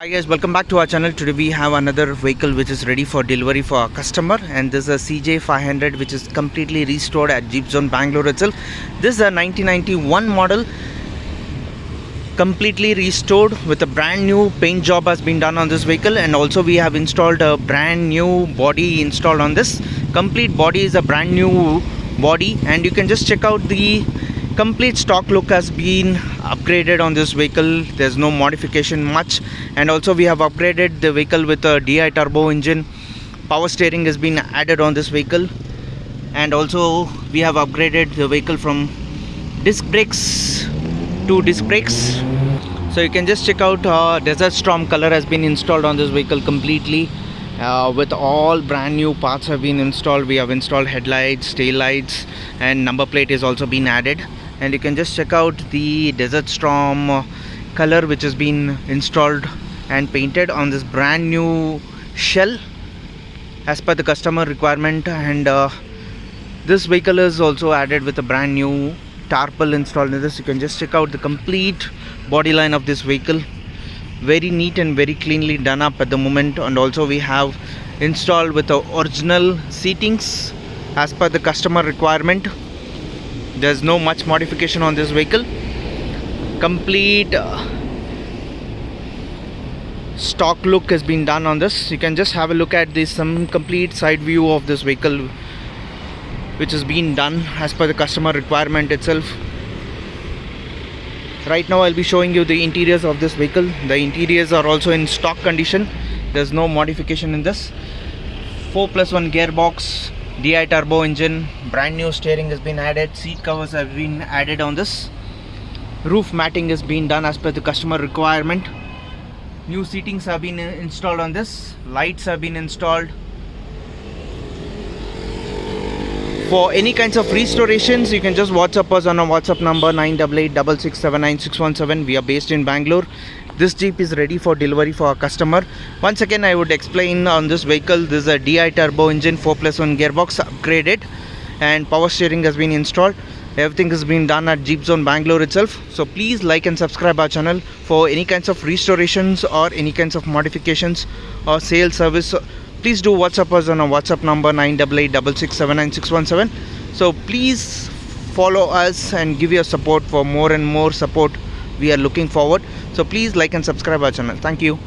Hi guys, welcome back to our channel. Today we have another vehicle which is ready for delivery for our customer, and this is a CJ500 which is completely restored at Gypsy, Bangalore itself. This is a 1991 model, completely restored with a brand new paint job has been done on this vehicle, and also we have installed a brand new body installed on this. Complete body is a brand new body, and you can just check out the complete stock look has been upgraded on this vehicle. There's no modification much, and also we have upgraded the vehicle with a DI turbo engine. Power steering has been added on this vehicle, and also we have upgraded the vehicle from disc brakes to disc brakes. So you can just check out Desert Storm color has been installed on this vehicle completely, with all brand new parts have been installed. We have installed headlights, tail lights, and number plate is also been added. And you can just check out the Desert Storm color which has been installed and painted on this brand new shell as per the customer requirement. And this vehicle is also added with a brand new Traple installed in this. You can just check out the complete body line of this vehicle. Very neat and very cleanly done up at the moment. And also we have installed with the original seatings as per the customer requirement. There's no much modification on this vehicle. Complete stock look has been done on this. You can just have a look at this, some complete side view of this vehicle which has been done as per the customer requirement itself. Right now I'll be showing you the interiors of this vehicle. The interiors are also in stock condition. There's no modification in this. 4+1 gearbox, DI turbo engine, brand new steering has been added, seat covers have been added on this, roof matting has been done as per the customer requirement, new seatings have been installed on this, lights have been installed. For any kinds of restorations, you can just WhatsApp us on our WhatsApp number 9886679617. We are based in Bangalore. This Jeep is ready for delivery for our customer. Once again, I would explain on this vehicle. This is a DI turbo engine, 4+1 gearbox upgraded, and power steering has been installed. Everything has been done at Jeep Zone Bangalore itself. So please like and subscribe our channel for any kinds of restorations or any kinds of modifications or sales service. Please do WhatsApp us on our WhatsApp number 9886679617. So please follow us and give your support for more and more support we are looking forward. So please like and subscribe our channel. Thank you.